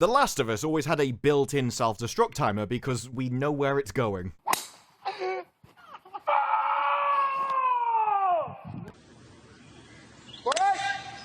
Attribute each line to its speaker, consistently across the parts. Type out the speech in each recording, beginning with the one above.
Speaker 1: The Last of Us always had a built-in self-destruct timer because we know where it's going.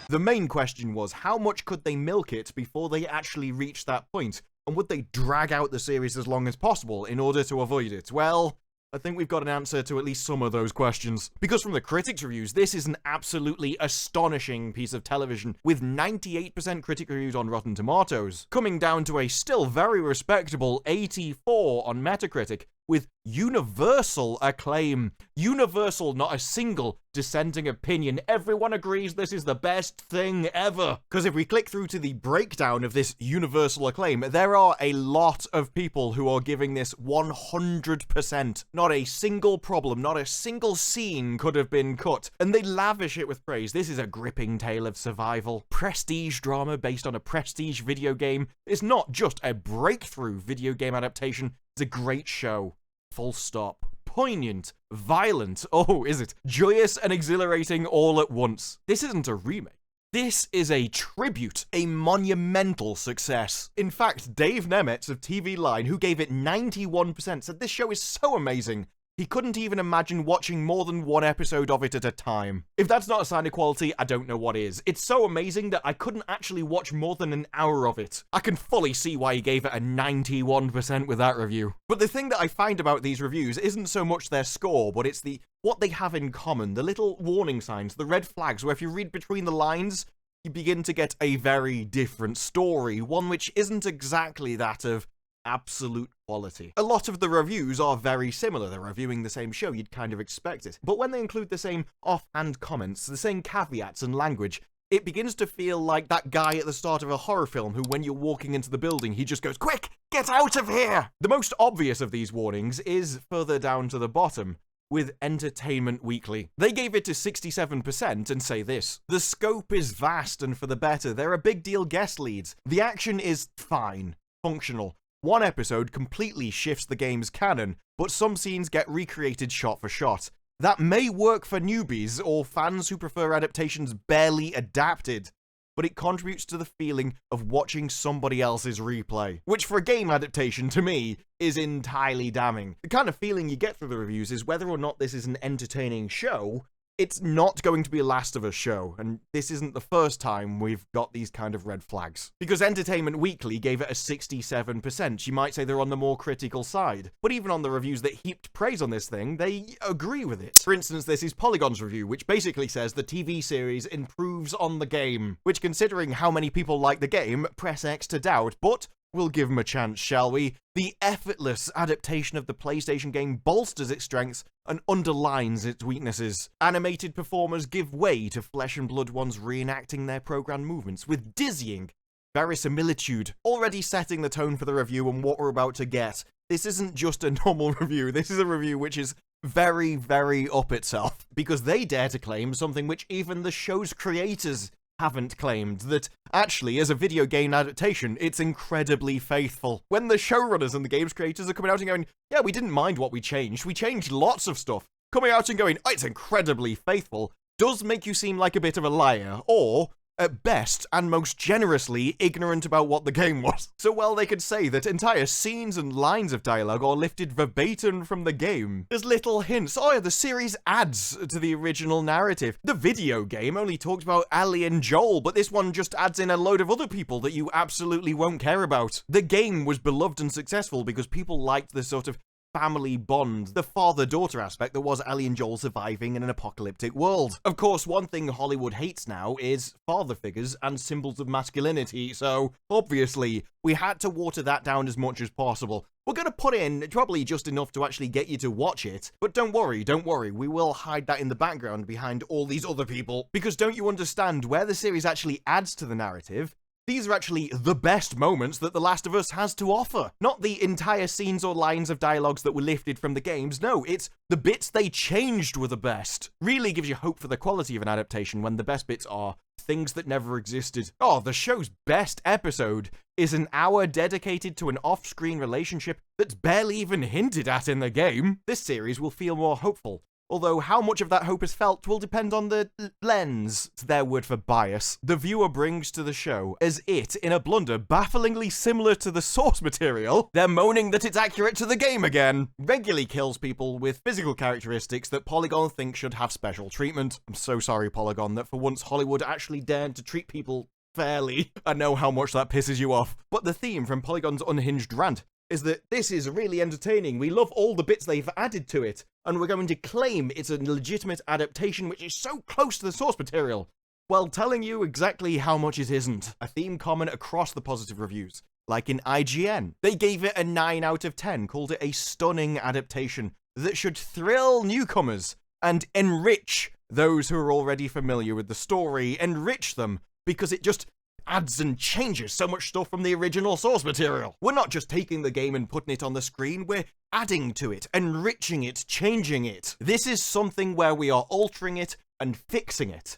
Speaker 1: The main question was, how much could they milk it before they actually reached that point? And would they drag out the series as long as possible in order to avoid it? Well, I think we've got an answer to at least some of those questions. Because from the critics' reviews, this is an absolutely astonishing piece of television, with 98% critic reviews on Rotten Tomatoes, coming down to a still very respectable 84 on Metacritic, with universal acclaim. Universal, not a single dissenting opinion. Everyone agrees this is the best thing ever. Because if we click through to the breakdown of this universal acclaim, there are a lot of people who are giving this 100%. Not a single problem, not a single scene could have been cut. And they lavish it with praise. This is a gripping tale of survival. Prestige drama based on a prestige video game. It's not just a breakthrough video game adaptation. It's a great show. Full stop. Poignant. Violent. Oh, is it? Joyous and exhilarating all at once. This isn't a remake. This is a tribute, a monumental success. In fact, Dave Nemetz of TV Line, who gave it 91%, said this show is so amazing, he couldn't even imagine watching more than one episode of it at a time. If that's not a sign of quality, I don't know what is. It's so amazing that I couldn't actually watch more than an hour of it. I can fully see why he gave it a 91% with that review. But the thing that I find about these reviews isn't so much their score, but it's what they have in common, the little warning signs, the red flags, where if you read between the lines, you begin to get a very different story, one which isn't exactly that of absolute quality. A lot of the reviews are very similar. They're reviewing the same show, you'd kind of expect it. But when they include the same offhand comments, the same caveats and language, it begins to feel like that guy at the start of a horror film who, when you're walking into the building, he just goes, "Quick, get out of here!" The most obvious of these warnings is further down to the bottom, with Entertainment Weekly. They gave it to 67% and say this: the scope is vast and for the better. There are big deal guest leads. The action is fine, functional. One episode completely shifts the game's canon, but some scenes get recreated shot for shot. That may work for newbies or fans who prefer adaptations barely adapted, but it contributes to the feeling of watching somebody else's replay, which for a game adaptation, to me, is entirely damning. The kind of feeling you get through the reviews is whether or not this is an entertaining show, it's not going to be a Last of Us show, and this isn't the first time we've got these kind of red flags. Because Entertainment Weekly gave it a 67%, you might say they're on the more critical side. But even on the reviews that heaped praise on this thing, they agree with it. For instance, this is Polygon's review, which basically says the TV series improves on the game, which, considering how many people like the game, press X to doubt, but we'll give them a chance, shall we? The effortless adaptation of the PlayStation game bolsters its strengths and underlines its weaknesses. Animated performers give way to flesh and blood ones reenacting their programmed movements with dizzying verisimilitude, already setting the tone for the review and what we're about to get. This isn't just a normal review, this is a review which is very, very up itself, because they dare to claim something which even the show's creators haven't claimed, that actually, as a video game adaptation, it's incredibly faithful. When the showrunners and the game's creators are coming out and going, yeah, we didn't mind what we changed lots of stuff, coming out and going, oh, it's incredibly faithful, does make you seem like a bit of a liar, or, at best, and most generously, ignorant about what the game was. So well, they could say that entire scenes and lines of dialogue are lifted verbatim from the game. There's little hints. Oh yeah, the series adds to the original narrative. The video game only talked about Ellie and Joel, but this one just adds in a load of other people that you absolutely won't care about. The game was beloved and successful because people liked the sort of family bond, the father-daughter aspect that was Ellie and Joel surviving in an apocalyptic world. Of course, one thing Hollywood hates now is father figures and symbols of masculinity, so obviously we had to water that down as much as possible. We're going to put in probably just enough to actually get you to watch it, but don't worry, we will hide that in the background behind all these other people, because don't you understand, where the series actually adds to the narrative, these are actually the best moments that The Last of Us has to offer. Not the entire scenes or lines of dialogues that were lifted from the games, no, it's the bits they changed were the best. Really gives you hope for the quality of an adaptation when the best bits are things that never existed. Oh, the show's best episode is an hour dedicated to an off-screen relationship that's barely even hinted at in the game. This series will feel more hopeful, Although how much of that hope is felt will depend on the lens, it's their word for bias, the viewer brings to the show, as it, in a blunder bafflingly similar to the source material, they're moaning that it's accurate to the game again, regularly kills people with physical characteristics that Polygon think should have special treatment. I'm so sorry, Polygon, that for once Hollywood actually dared to treat people fairly. I know how much that pisses you off. But the theme from Polygon's unhinged rant is that this is really entertaining, we love all the bits they've added to it, and we're going to claim it's a legitimate adaptation which is so close to the source material, while telling you exactly how much it isn't. A theme common across the positive reviews, like in IGN. They gave it a 9 out of 10, called it a stunning adaptation that should thrill newcomers and enrich those who are already familiar with the story, enrich them, because it just adds and changes so much stuff from the original source material. We're not just taking the game and putting it on the screen, we're adding to it, enriching it, changing it. This is something where we are altering it and fixing it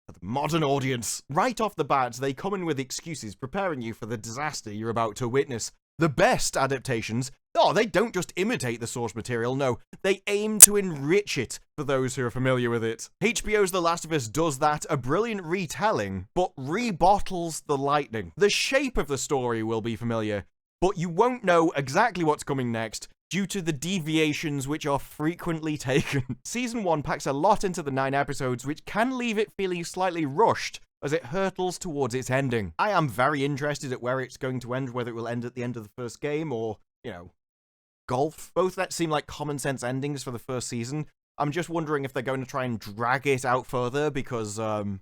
Speaker 1: for the modern audience. Right off the bat, they come in with excuses preparing you for the disaster you're about to witness. The best adaptations, they don't just imitate the source material, no, they aim to enrich it for those who are familiar with it. HBO's The Last of Us does that, a brilliant retelling, but rebottles the lightning. The shape of the story will be familiar, but you won't know exactly what's coming next due to the deviations which are frequently taken. Season 1 packs a lot into the 9 episodes, which can leave it feeling slightly rushed as it hurtles towards its ending. I am very interested at where it's going to end, whether it will end at the end of the first game or, golf. Both that seem like common sense endings for the first season. I'm just wondering if they're going to try and drag it out further because, the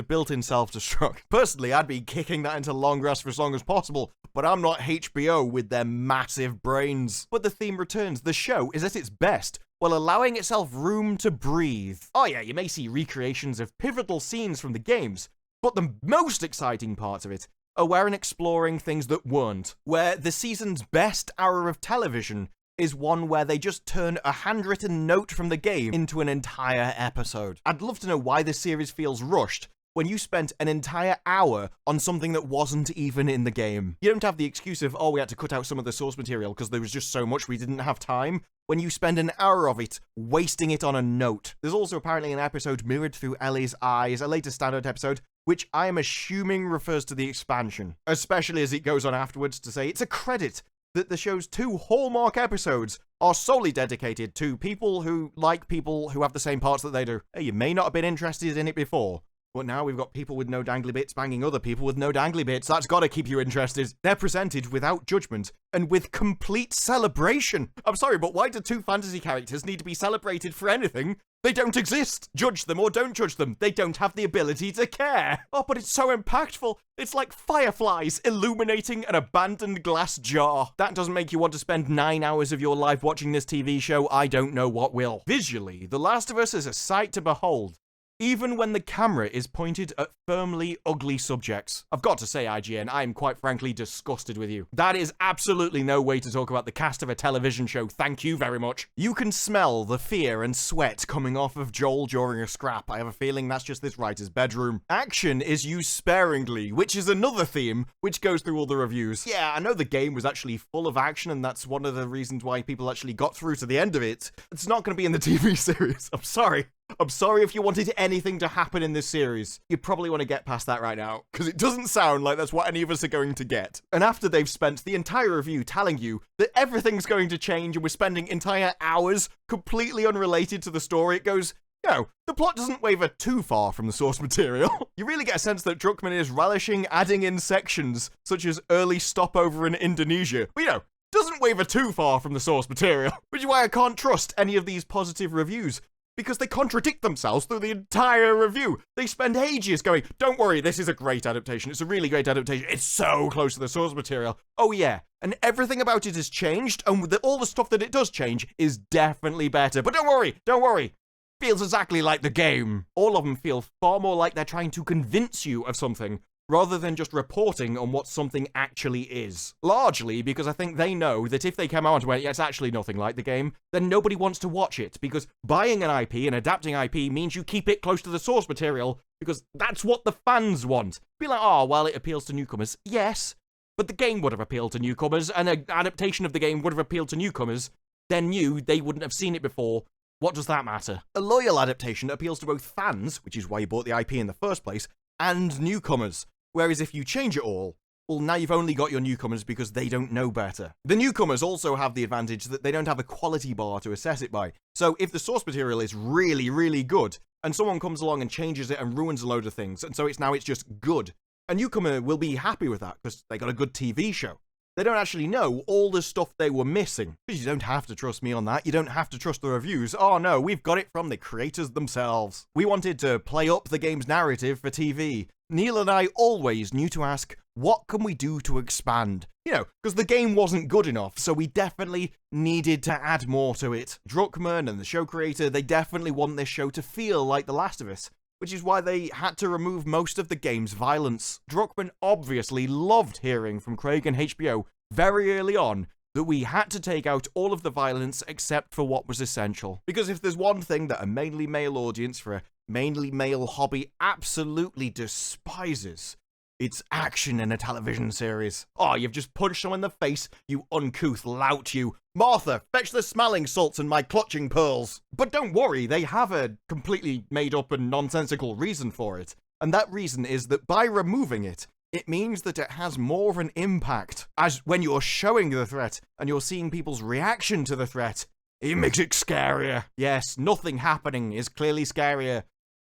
Speaker 1: built-in self-destruct. Personally, I'd be kicking that into long grass for as long as possible, but I'm not HBO with their massive brains. But the theme returns. The show is at its best while allowing itself room to breathe. Oh yeah, you may see recreations of pivotal scenes from the games, but the most exciting parts of it are where in exploring things that weren't, where the season's best hour of television is one where they just turn a handwritten note from the game into an entire episode. I'd love to know why this series feels rushed when you spent an entire hour on something that wasn't even in the game. You don't have the excuse of, we had to cut out some of the source material because there was just so much we didn't have time, when you spend an hour of it wasting it on a note. There's also apparently an episode mirrored through Ellie's eyes, a later standard episode, which I am assuming refers to the expansion, especially as it goes on afterwards to say it's a credit that the show's 2 hallmark episodes are solely dedicated to people who like people who have the same parts that they do. Hey, you may not have been interested in it before, but now we've got people with no dangly bits banging other people with no dangly bits. That's gotta keep you interested. They're presented without judgment and with complete celebration. I'm sorry, but why do 2 fantasy characters need to be celebrated for anything? They don't exist. Judge them or don't judge them. They don't have the ability to care. But it's so impactful. It's like fireflies illuminating an abandoned glass jar. That doesn't make you want to spend 9 hours of your life watching this TV show. I don't know what will. Visually, The Last of Us is a sight to behold, even when the camera is pointed at firmly ugly subjects. I've got to say, IGN, I am quite frankly disgusted with you. That is absolutely no way to talk about the cast of a television show, thank you very much. You can smell the fear and sweat coming off of Joel during a scrap. I have a feeling that's just this writer's bedroom. Action is used sparingly, which is another theme which goes through all the reviews. Yeah, I know the game was actually full of action, and that's one of the reasons why people actually got through to the end of it. It's not going to be in the TV series. I'm sorry. I'm sorry if you wanted anything to happen in this series. You probably want to get past that right now, because it doesn't sound like that's what any of us are going to get. And after they've spent the entire review telling you that everything's going to change and we're spending entire hours completely unrelated to the story, it goes, the plot doesn't waver too far from the source material. You really get a sense that Druckmann is relishing adding in sections, such as early stopover in Indonesia. But doesn't waver too far from the source material, which is why I can't trust any of these positive reviews, because they contradict themselves through the entire review. They spend ages going, don't worry, this is a great adaptation. It's a really great adaptation. It's so close to the source material. Oh yeah, and everything about it has changed, and all the stuff that it does change is definitely better. But don't worry. Feels exactly like the game. All of them feel far more like they're trying to convince you of something, rather than just reporting on what something actually is. Largely because I think they know that if they come out and went, it's actually nothing like the game, then nobody wants to watch it, because buying an IP and adapting IP means you keep it close to the source material, because that's what the fans want. Be like, it appeals to newcomers. Yes, but the game would have appealed to newcomers, and an adaptation of the game would have appealed to newcomers. They're new, they wouldn't have seen it before. What does that matter? A loyal adaptation appeals to both fans, which is why you bought the IP in the first place, and newcomers. Whereas if you change it all, well, now you've only got your newcomers because they don't know better. The newcomers also have the advantage that they don't have a quality bar to assess it by. So if the source material is really, really good, and someone comes along and changes it and ruins a load of things, and so it's just good, a newcomer will be happy with that because they got a good TV show. They don't actually know all the stuff they were missing. Because you don't have to trust me on that. You don't have to trust the reviews. Oh no, we've got it from the creators themselves. We wanted to play up the game's narrative for TV. Neil and I always knew to ask, what can we do to expand? You know, because the game wasn't good enough, so we definitely needed to add more to it. Druckmann and the show creator, they definitely want this show to feel like The Last of Us, which is why they had to remove most of the game's violence. Druckmann obviously loved hearing from Craig and HBO very early on that we had to take out all of the violence except for what was essential. Because if there's one thing that a mainly male audience for a mainly male hobby absolutely despises, it's action in a television series. Oh, you've just punched someone in the face, you uncouth lout, you. Martha, fetch the smelling salts and my clutching pearls. But don't worry, they have a completely made up and nonsensical reason for it. And that reason is that by removing it, it means that it has more of an impact. As when you're showing the threat and you're seeing people's reaction to the threat, it makes it scarier. Yes, nothing happening is clearly scarier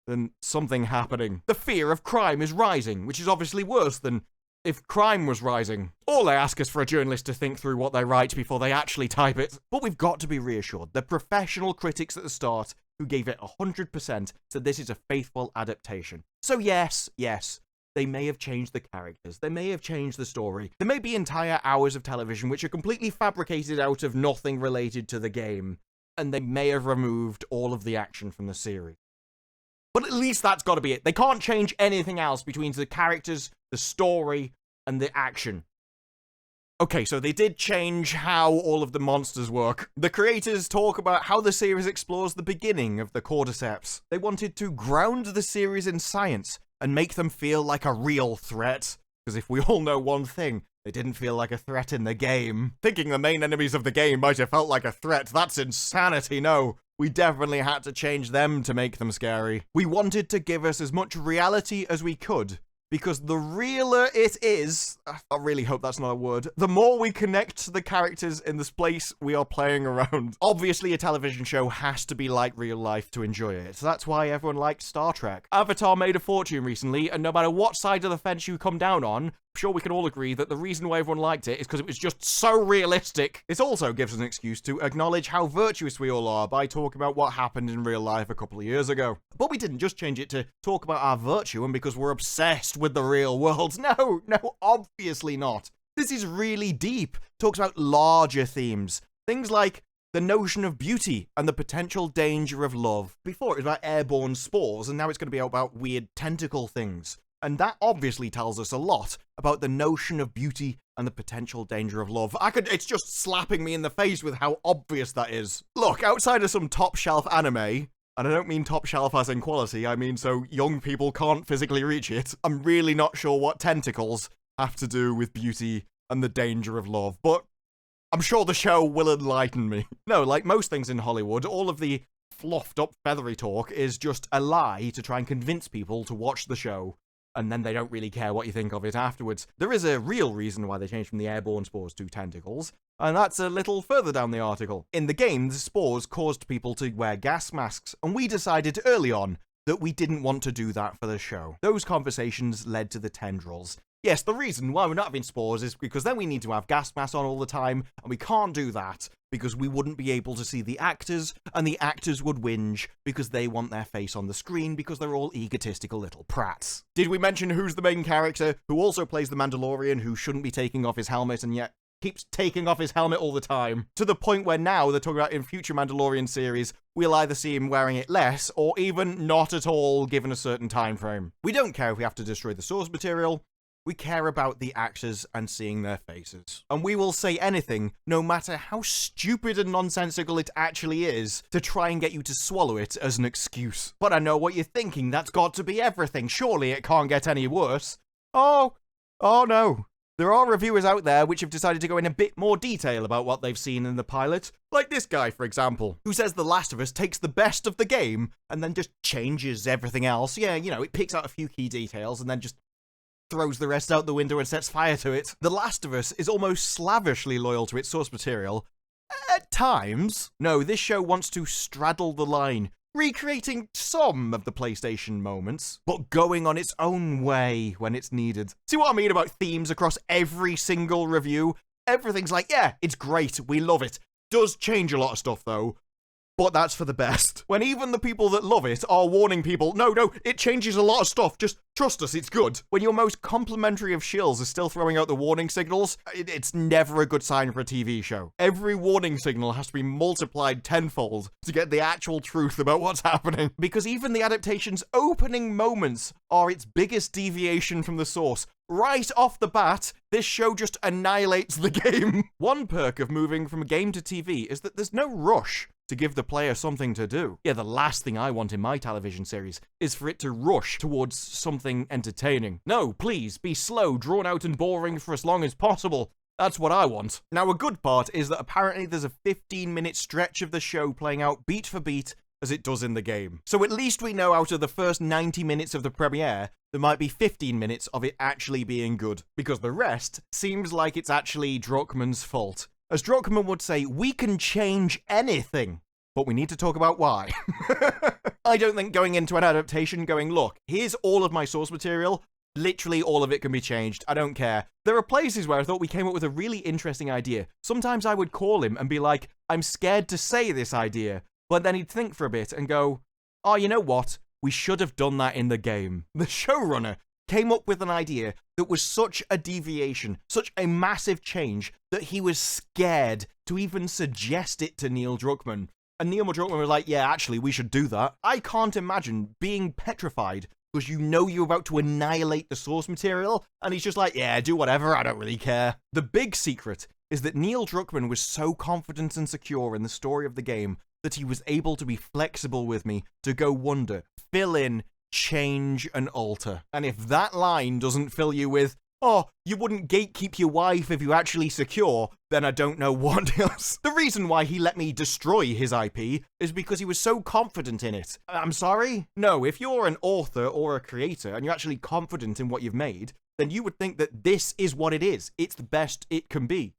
Speaker 1: than something happening. The fear of crime is rising, which is obviously worse than if crime was rising. All I ask is for a journalist to think through what they write before they actually type it. But we've got to be reassured. The professional critics at the start, who gave it 100%, said this is a faithful adaptation. So yes, they may have changed the characters. They may have changed the story. There may be entire hours of television which are completely fabricated out of nothing related to the game. And they may have removed all of the action from the series. But at least that's got to be it. They can't change anything else between the characters, the story, and the action. Okay, so they did change how all of the monsters work. The creators talk about how the series explores the beginning of the cordyceps. They wanted to ground the series in science and make them feel like a real threat. Because if we all know one thing, they didn't feel like a threat in the game. Thinking the main enemies of the game might have felt like a threat, that's insanity, no. We definitely had to change them to make them scary. We wanted to give us as much reality as we could, because the realer it is, I really hope that's not a word, the more we connect to the characters in the space we are playing around. Obviously, a television show has to be like real life to enjoy it, so that's why everyone liked Star Trek. Avatar made a fortune recently, and no matter what side of the fence you come down on, I'm sure we can all agree that the reason why everyone liked it is because it was just so realistic. This also gives us an excuse to acknowledge how virtuous we all are by talking about what happened in real life a couple of years ago. But we didn't just change it to talk about our virtue and because we're obsessed with the real world. No, obviously not. This is really deep. Talks about larger themes. Things like the notion of beauty and the potential danger of love. Before it was about airborne spores, and now it's going to be about weird tentacle things. And that obviously tells us a lot about the notion of beauty and the potential danger of love. It's just slapping me in the face with how obvious that is. Look, outside of some top shelf anime, and I don't mean top shelf as in quality, I mean so young people can't physically reach it, I'm really not sure what tentacles have to do with beauty and the danger of love, but I'm sure the show will enlighten me. No, like most things in Hollywood, all of the fluffed up feathery talk is just a lie to try and convince people to watch the show. And then they don't really care what you think of it afterwards. There is a real reason why they changed from the airborne spores to tentacles, and that's a little further down the article. In the game, the spores caused people to wear gas masks, and we decided early on that we didn't want to do that for the show. Those conversations led to the tendrils. Yes, the reason why we're not having spores is because then we need to have gas masks on all the time, and we can't do that because we wouldn't be able to see the actors, and the actors would whinge because they want their face on the screen because they're all egotistical little prats. Did we mention who's the main character, who also plays the Mandalorian, who shouldn't be taking off his helmet and yet keeps taking off his helmet all the time? To the point where now they're talking about in future Mandalorian series, we'll either see him wearing it less, or even not at all given a certain time frame. We don't care if we have to destroy the source material. We care about the actors and seeing their faces. And we will say anything, no matter how stupid and nonsensical it actually is, to try and get you to swallow it as an excuse. But I know what you're thinking, that's got to be everything. Surely it can't get any worse. Oh no. There are reviewers out there which have decided to go in a bit more detail about what they've seen in the pilot, like this guy, for example, who says The Last of Us takes the best of the game and then just changes everything else. Yeah, you know, it picks out a few key details and then just throws the rest out the window and sets fire to it. The Last of Us is almost slavishly loyal to its source material. At times. No, this show wants to straddle the line, recreating some of the PlayStation moments, but going on its own way when it's needed. See what I mean about themes across every single review? Everything's like, yeah, it's great, we love it. Does change a lot of stuff though, but that's for the best. When even the people that love it are warning people, no, it changes a lot of stuff, just trust us, it's good. When your most complimentary of shills is still throwing out the warning signals, it's never a good sign for a TV show. Every warning signal has to be multiplied tenfold to get the actual truth about what's happening. Because even the adaptation's opening moments are its biggest deviation from the source. Right off the bat, this show just annihilates the game. One perk of moving from game to TV is that there's no rush to give the player something to do. Yeah, the last thing I want in my television series is for it to rush towards something entertaining. No, please, be slow, drawn out and boring for as long as possible. That's what I want. Now, a good part is that apparently there's a 15-minute stretch of the show playing out beat for beat as it does in the game. So at least we know out of the first 90 minutes of the premiere, there might be 15 minutes of it actually being good, because the rest seems like it's actually Druckmann's fault. As Druckmann would say, we can change anything, but we need to talk about why. I don't think going into an adaptation going, look, here's all of my source material, literally all of it can be changed, I don't care. There are places where I thought we came up with a really interesting idea. Sometimes I would call him and be like, I'm scared to say this idea, but then he'd think for a bit and go, oh, you know what? We should have done that in the game. The showrunner came up with an idea that was such a deviation, such a massive change, that he was scared to even suggest it to Neil Druckmann. And Neil Druckmann was like, yeah, actually, we should do that. I can't imagine being petrified because you know you're about to annihilate the source material, and he's just like, yeah, do whatever, I don't really care. The big secret is that Neil Druckmann was so confident and secure in the story of the game that he was able to be flexible with me to go wonder, fill in, change, and alter. And if that line doesn't fill you with, oh, you wouldn't gatekeep your wife if you actually secure, then I don't know what else. The reason why he let me destroy his IP is because he was so confident in it. I'm sorry? No, if you're an author or a creator and you're actually confident in what you've made, then you would think that this is what it is. It's the best it can be.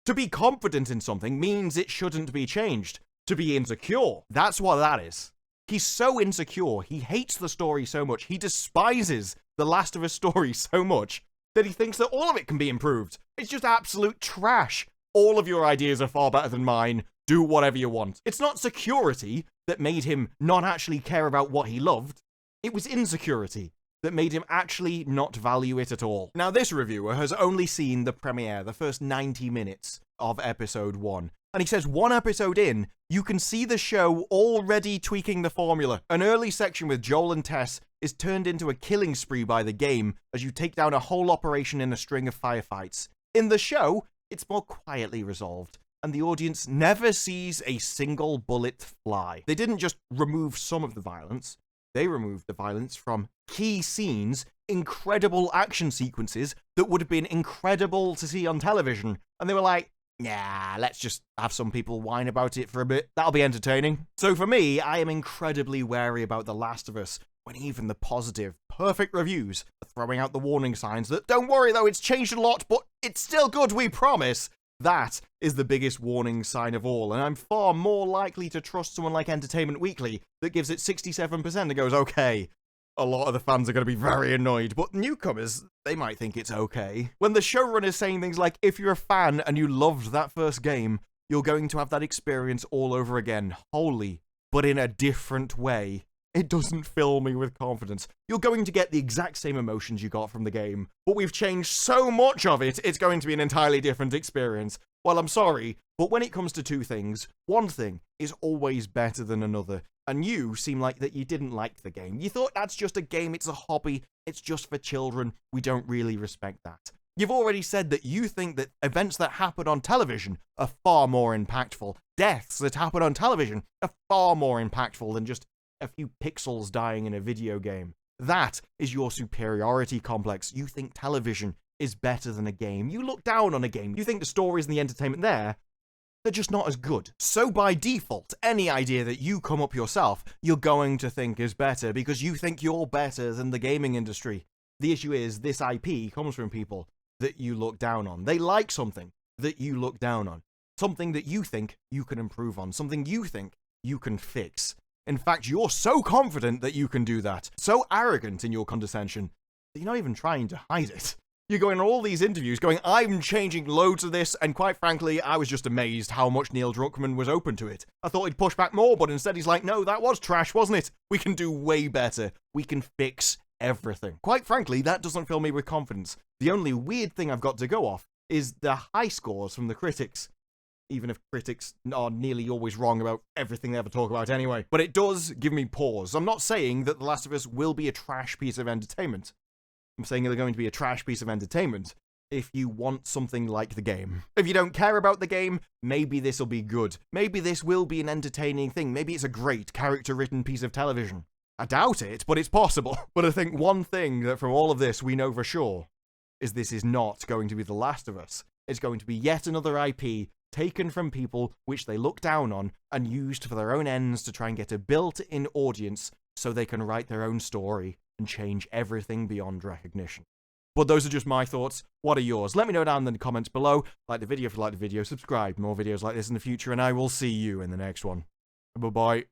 Speaker 1: To be confident in something means it shouldn't be changed. To be insecure, that's what that is. He's so insecure, he hates the story so much, he despises the Last of Us story so much, that he thinks that all of it can be improved. It's just absolute trash. All of your ideas are far better than mine. Do whatever you want. It's not security that made him not actually care about what he loved. It was insecurity that made him actually not value it at all. Now, this reviewer has only seen the premiere, the first 90 minutes of episode 1. And he says 1 episode in, you can see the show already tweaking the formula. An early section with Joel and Tess is turned into a killing spree by the game as you take down a whole operation in a string of firefights. In the show, it's more quietly resolved, and the audience never sees a single bullet fly. They didn't just remove some of the violence, they removed the violence from key scenes, incredible action sequences that would have been incredible to see on television. And they were like, yeah, let's just have some people whine about it for a bit. That'll be entertaining. So for me, I am incredibly wary about The Last of Us when even the positive, perfect reviews are throwing out the warning signs that, don't worry though, it's changed a lot, but it's still good, we promise. That is the biggest warning sign of all, and I'm far more likely to trust someone like Entertainment Weekly that gives it 67% and goes, okay, a lot of the fans are going to be very annoyed, but newcomers, they might think it's okay. When the showrunner's saying things like, if you're a fan and you loved that first game, you're going to have that experience all over again, wholly, but in a different way. It doesn't fill me with confidence. You're going to get the exact same emotions you got from the game, but we've changed so much of it, it's going to be an entirely different experience. Well, I'm sorry, but when it comes to two things, one thing is always better than another. And you seem like that you didn't like the game. You thought that's just a game, it's a hobby, it's just for children. We don't really respect that. You've already said that you think that events that happen on television are far more impactful. Deaths that happen on television are far more impactful than just a few pixels dying in a video game. That is your superiority complex. You think television is better than a game. You look down on a game. You think the stories and the entertainment there, they're just not as good. So by default, any idea that you come up yourself, you're going to think is better because you think you're better than the gaming industry. The issue is this IP comes from people that you look down on. They like something that you look down on. Something that you think you can improve on. Something you think you can fix. In fact, you're so confident that you can do that. So arrogant in your condescension that you're not even trying to hide it. You're going on all these interviews going, I'm changing loads of this, and quite frankly, I was just amazed how much Neil Druckmann was open to it. I thought he'd push back more, but instead he's like, no, that was trash, wasn't it? We can do way better. We can fix everything. Quite frankly, that doesn't fill me with confidence. The only weird thing I've got to go off is the high scores from the critics. Even if critics are nearly always wrong about everything they ever talk about anyway. But it does give me pause. I'm not saying that The Last of Us will be a trash piece of entertainment. I'm saying they're going to be a trash piece of entertainment if you want something like the game. If you don't care about the game, maybe this will be good. Maybe this will be an entertaining thing. Maybe it's a great character-written piece of television. I doubt it, but it's possible. But I think one thing that from all of this we know for sure is this is not going to be The Last of Us. It's going to be yet another IP taken from people which they look down on and used for their own ends to try and get a built-in audience so they can write their own story and change everything beyond recognition. But those are just my thoughts. What are yours? Let me know down in the comments below. Like the video if you like the video, subscribe. More videos like this in the future, and I will see you in the next one. Bye-bye.